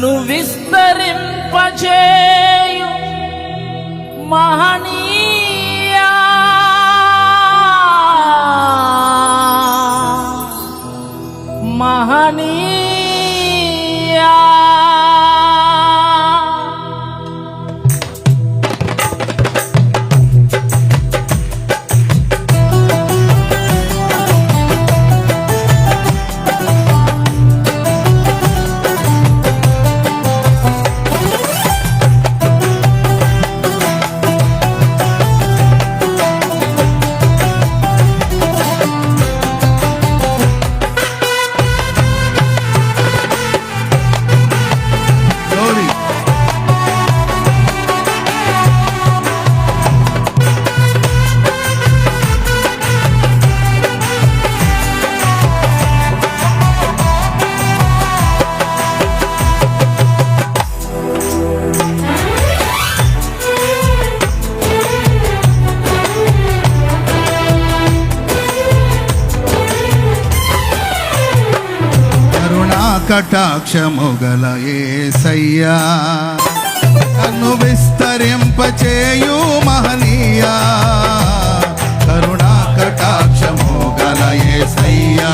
నన్ను విస్తరింపచేయు మహనీయా మహనీయా కటాక్షముగల యేసయ్యా నన్ను విస్తరింపచేయు మహనీయా కరుణా కటాక్షముగల యేసయ్యా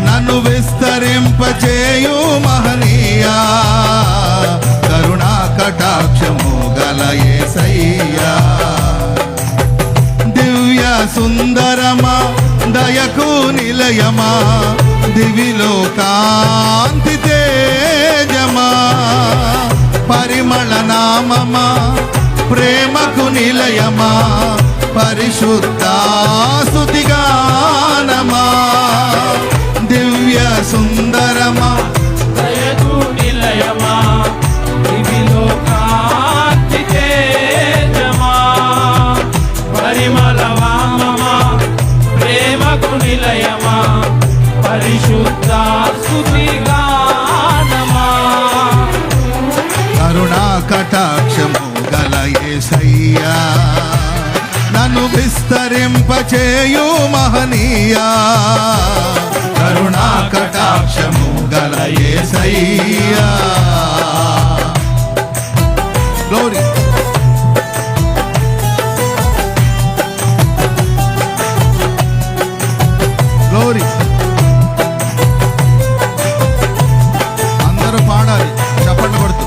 నన్ను విస్తరింపచేయు మహనీయా కరుణా కటాక్షముగల యేసయ్యా దివ్య సుందరమా దయకు నిలయమా దివిలో కాంతి తేజమా పరిమళ నామమా ప్రేమకు నిలయమా పరిశుద్ధ స్తుతిగానమా దివ్య సుందరమా దయకు నిలయమా దివిలో కాంతి తేజమా పరిమళ నామమా ప్రేమకు నిలయమా పరిశుద్ధ స్తుతిగానమా కరుణా కటాక్షము గల యేసయ్యా నన్ను విస్తరింపచేయు మహనీయా కరుణా కటాక్షము గల యేసయ్యా గ్లోరీ గ్లోరీ పాడాలి చప్పట్లు కొడుతూ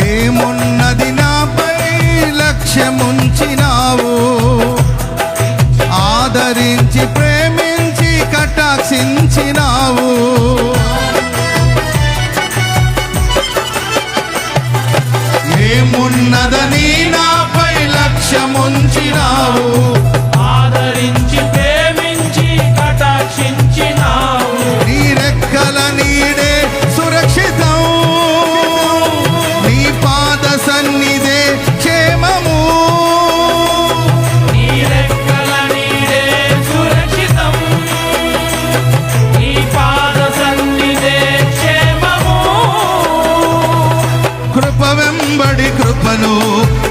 ఏమున్నది నాపై లక్ష్యముంచినావు ఆదరించి ప్రేమించి కటాక్షించినావు ఏమున్నదని నాపై లక్ష్యముంచినావు ఆదరించి ప్రేమించి కటాక్షించినావు నీ రెక్కల నీడే సురక్షితం నీ పాద సన్నిధే క్షేమము నీ రెక్కల నీడే సురక్షితం నీ పాద సన్నిధే క్షేమము కృప వెంబడి కృపను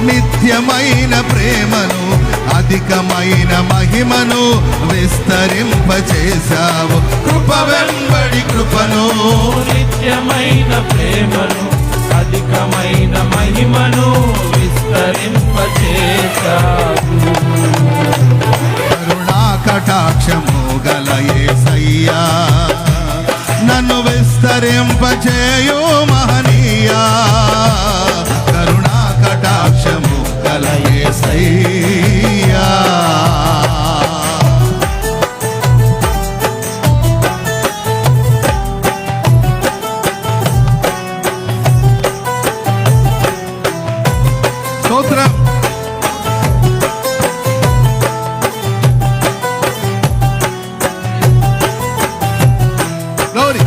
నిత్యమైన ప్రేమను అధికమైన మహిమను విస్తరింపచేశావు కృప వెంబడి కృపను నిత్యమైన ప్రేమను అధికమైన మహిమను విస్తరింపచేశావు కరుణా కటాక్షము గల యేసయ్యా నన్ను విస్తరింపచేయు మహనీయా కరుణా కటాక్షము గల యేసయ్యా స్తోత్రం గ్లోరీ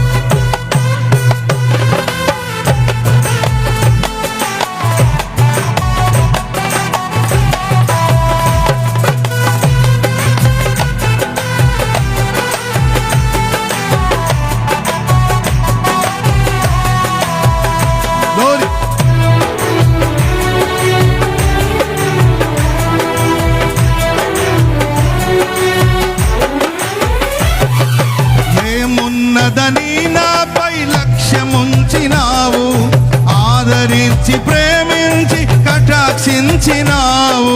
రక్షించినావు.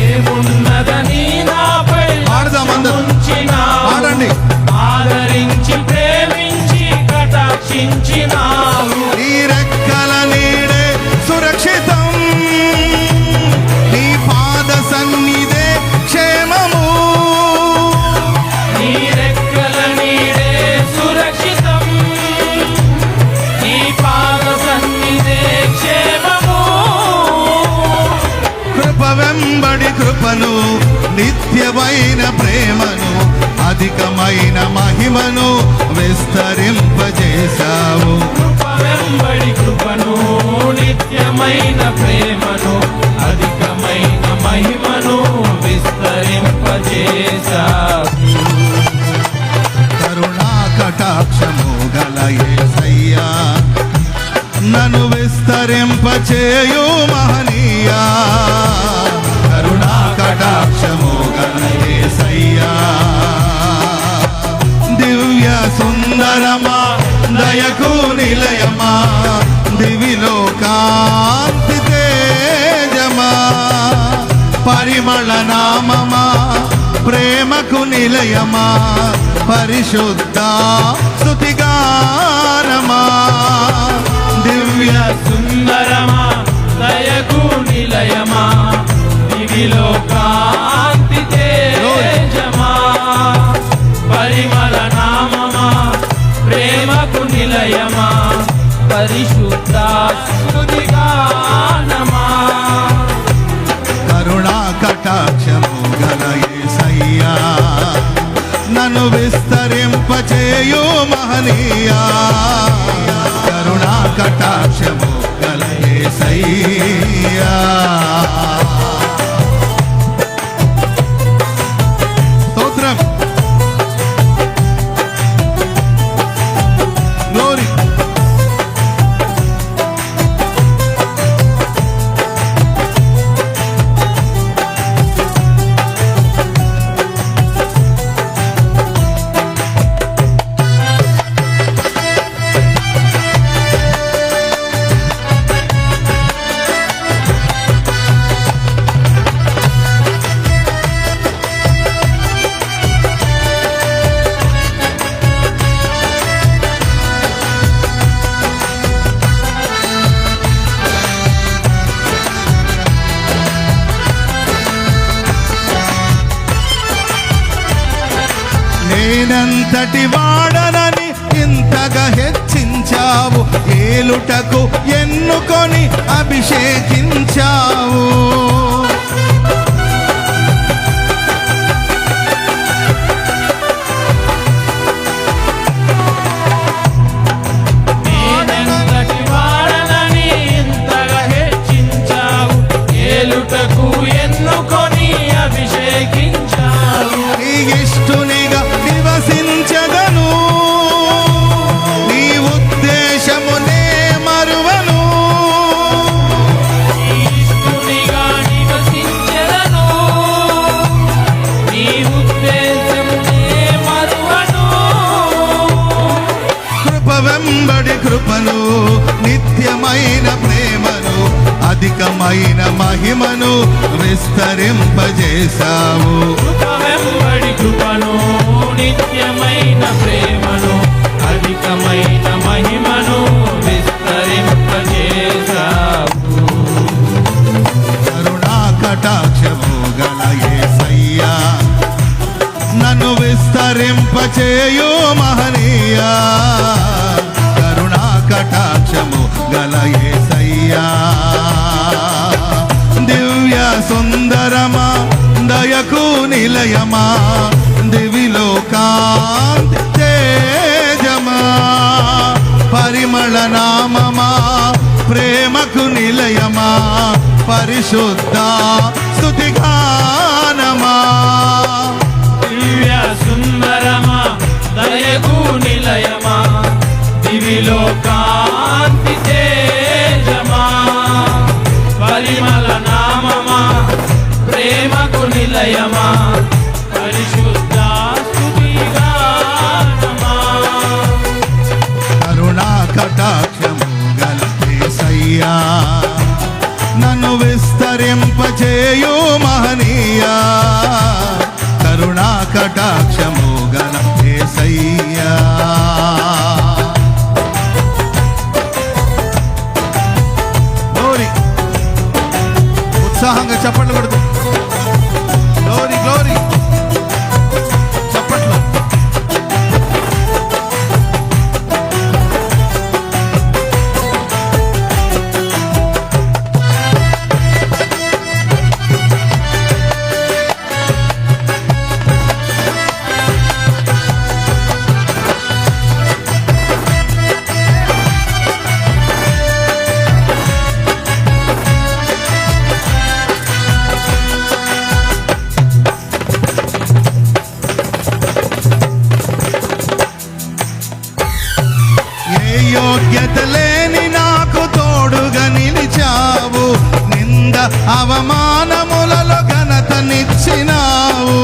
ఏమున్నదని నాపై పాడదాం అందరూ. ఉంచినావు. పాడండి. ఆదరించి ప్రేమించి కటాక్షించినావు. నీ రెక్కల నీడే సురక్షితం, నీ పాద సన్నిధే క్షేమము. నీ రెక్కల నీడే సురక్షితం, నీ పాద సన్నిధే క్షేమము. కృప వెంబడి కృపను, నిత్యమైన ప్రేమను, అధికమైన మహిమను విస్తరింపజేశావు. కృప వెంబడి కృపను, నిత్యమైన ప్రేమను, అధికమైన మహిమను విస్తరింపజేశావు. కరుణా కటాక్షము గల యేసయ్యా, నన్ను విస్తరింపచేయు మహనీయా. కరుణా కటాక్షము గల యేసయ్యా, దివ్య సుందరమా, దయకు నిలయమా, దివిలో కాంతి తేజమా, పరిమళ నామమా, ప్రేమకు నిలయమా, పరిశుద్ధ స్తుతిగానమా. దివ్య సుందరమా, దయకు నిలయమా, దివిలో కాంతి తేజమా, పరిమళ నామమా, ప్రేమకు నిలయమా, పరిశుద్ధ స్తుతిగానమా. కరుణా కటాక్షము గల యేసయ్యా, నన్ను విస్తరింపచేయు మహనీయా. కరుణా కటాక్షము గల యేసయ్యా. స్తోత్రం. గ్లోరీ. నేనంతటి వాడనని ఇంతగా హెచ్చించావు, ఏలుటకు ఎన్నుకొని అభిషేకించావు. నేనెంతటి వాడనని ఇంతగా హెచ్చించావు, ఏలుటకు ఎన్నుకొని అభిషేకించావు. నీ ఇష్టునిగా నివసించదను, నీ ఉద్దేశమునే మరువను. నీ ఇష్టునిగా నివసించెదను, నీ ఉద్దేశమునే మరువను. కృప వెంబడి కృపను, నిత్యమైన ప్రేమను, అధికమైన మహిమను విస్తరింపజేశావు. కృప వెంబడి కృపను, నిత్యమైన ప్రేమను, అధికమైన మహిమను విస్తరింపజేశావు. కరుణా కటాక్షము గల యేసయ్యా, నన్ను విస్తరింపచేయు మహనీయా. కరుణా కటాక్షము గల యేసయ్యా, దివ్య సుందరమా, దయకు నిలయమా, దివిలో కాంతి తేజమా, పరిమళ నామమా, ప్రేమకు నిలయమా, పరిశుద్ధ స్తుతిగానమా. దివ్య సుందరమా, దయకు నిలయమా, దివిలో కాంతి తేజమా, పరిమళ నామమా, ప్రేమకు నిలయమా, పరిశుద్ధ స్తుతిగానమా. కటాక్షము గల యేసయ్యా. గ్లోరీ, ఉత్సాహంగా చప్పట్లు కొడుతూ గ్లోరీ గ్లోరీ చప్పట్లు. యోగ్యత లేని నాకు తోడుగా నిలిచావు, నింద అవమానములలో ఘనతనిచ్చినావు.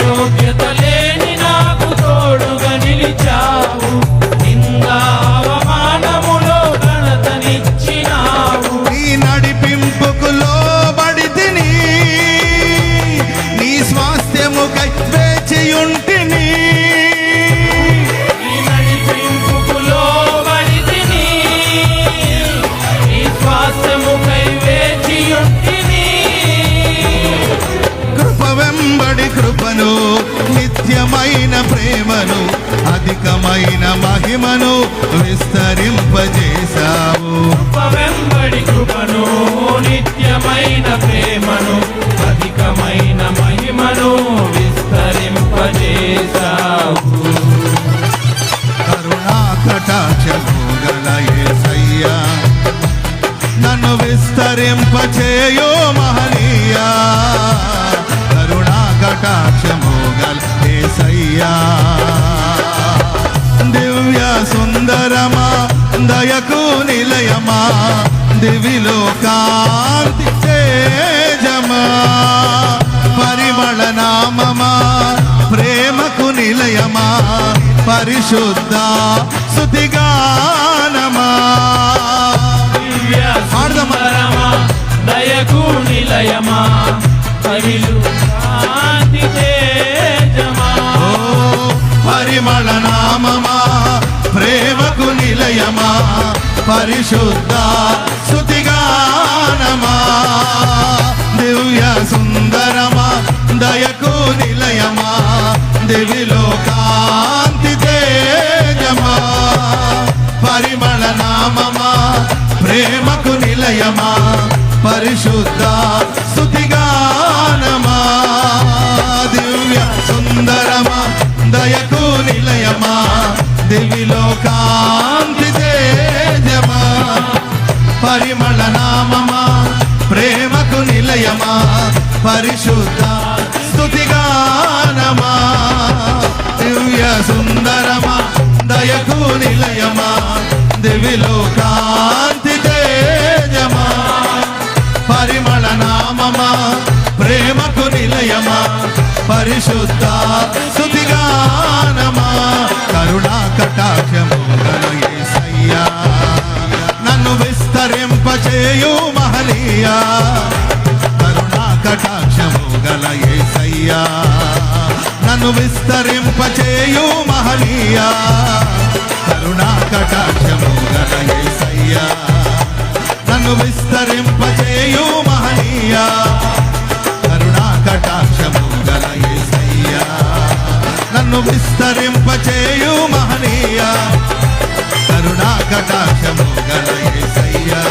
యోగ్యత లేని నాకు తోడుగా నిలిచావు, నింద అవమానములో ఘనతనిచ్చినావు. నీ నడిపింపుకు లోబడి తిని, నీ స్వాస్థ్యముకై వేచియుంటిని. నీ నడిపింపుకు లోబడి తిని, నీ స్వాస్థ్యముకై వేచియుంటిని. కృప వెంబడి కృపను, నిత్యమైన ప్రేమను, అధికమైన మహిమను విస్తరింపజేశావు. కృప వెంబడి కృపను, నిత్యమైన ప్రేమను, అధికమైన మహిమను విస్తరింపజేశావు. కరుణా కటాక్షము గల యేసయ్యా, నన్ను విస్తరింపచేయు మహనీయా. కరుణా కటాక్షము గల యేసయ్యా. దివ్య సుందరమా, దయకు నిలయమా, దివిలో కాంతి తేజమా, పరిమళ నామమా, ప్రేమకు నిలయమా, పరిశుద్ధ స్తుతిగానమా. దివ్య సుందరమా, దయకు నిలయమా, పరిలు కాంతి తేజమా. ఓ పరిమళ నామమా, ప్రేమకు నిలయమా, పరిశుద్ధ స్తుతిగానమా. దివ్య సుందరమా, దయకు నిలయమా, దివిలో కాంతి తేజమా, పరిమళ నామమా, ప్రేమకు నిలయమా, పరిశుద్ధ స్తుతిగానమా. దివ్య సుందరమా, దయకు నిలయమా, దివిలో కాంతి తేజమా, పరిమళ నామమా, ప్రేమకు నిలయమా, పరిశుద్ధ స్తుతిగానమా. దివ్య సుందరమా, దయకు నిలయమా, దివిలో కాంతి తేజమా, పరిమళ నామమా, ప్రేమకు నిలయమా, పరిశుద్ధ స్తుతిగానమా. కరుణా కటాక్షము గల యేసయ్యా, నన్ను విస్తరింపచేయు మహనీయా. కరుణా కటాక్షము గల యేసయ్యా, నన్ను విస్తరింపచేయు మహనీయా. కరుణా కటాక్షము గల యేసయ్యా, నన్ను విస్తరింపచేయు మహనీయా. కరుణా కటాక్షము గల యేసయ్యా, నన్ను విస్తరింపచేయు మహనీయా. కరుణా కటాక్షము గల యేసయ్యా.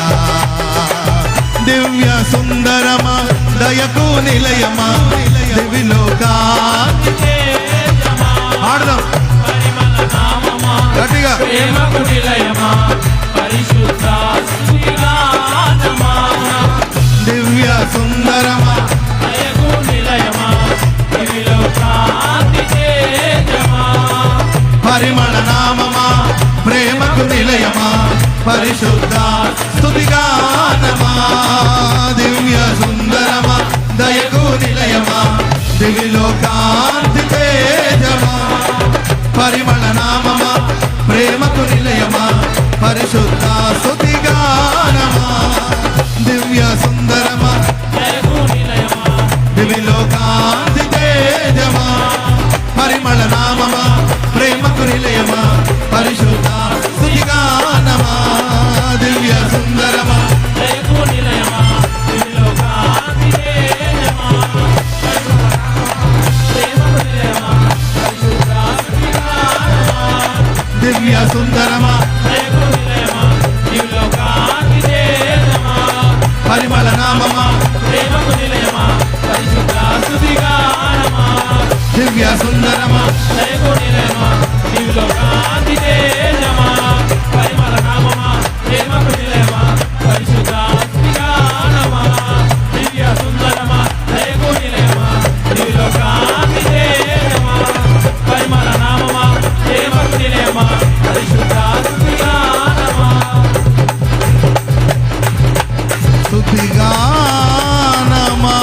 దివ్య సుందరమా, దయకు నిలయమా, దివిలో కాంతి తేజమా, ఆడదాం పరిమళ నామమా, గట్టిగా. ప్రేమకు నిలయమా, పరిశుద్ధ స్తుతిగానమా. దివ్య సుందరమా, దయకు నిలయమా, దివిలో కాంతి తేజమా, పరిమళ నామమా, ప్రేమకు నిలయమా, పరిశుద్ధ స్తుతిగానమా. దివ్య సుందరమా, దయకు నిలయమా, దివిలో కాంతి తేజమా, పరిమళ నామమా, ప్రేమకు నిలయమా, పరిశుద్ధ స్తుతిగానమా. దివ్య సుందరమా దయకు నిలయమా దివిలో కాంతి తేజమా పరిమళ నామమా ప్రేమకు నిలయమా పరిశుద్ధ స్తుతిగానమా దివ్య సుందరమా దయకు నిలయమా దివిలో కాంతి తేజమా ప్రేమకు నిలయమా పరిశుద్ధ స్తుతిగానమా దివ్య సుందరమా దయకు నిలయమా దివిలో కాంతి తేజమా పరిమళ నామమా ప్రేమకు నిలయమా పరిశుద్ధ స్తుతిగానమా దివ్య సుందరమా దయకు నిలయమా దివిలో కాంతి తేజమా పరిమళ నామమా ప్రేమకు నిలయమా పరిశుద్ధ స్తుతిగానమా దివ్య సుందరమా దయకు నిలయమా దివిలో కాంతి తేజమా పరిమళ నామమా ప్రేమకు నిలయమా పరిశుద్ధ స్తుతిగానమా స్తుతిగానమా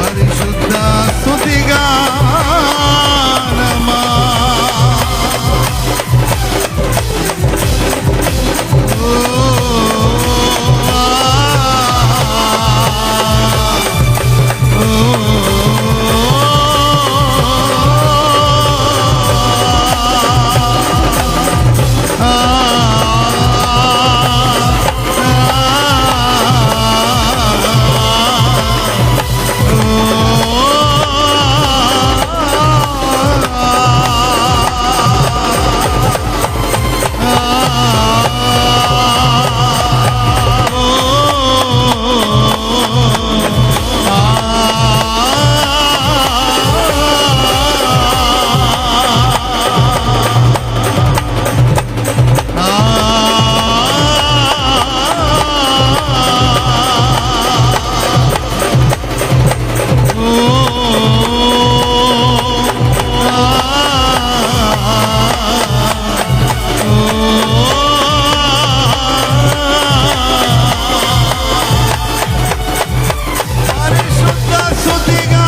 పరిశుద్ధ స్తుతిగానమా ఓ పరిశుద్ధ స్తుతిగానమా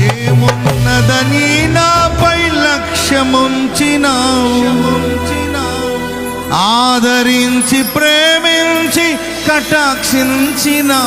ఏమున్నదని నాపై లక్ష్యముంచినావు ఆదరించి ప్రేమించి కటాక్షించినా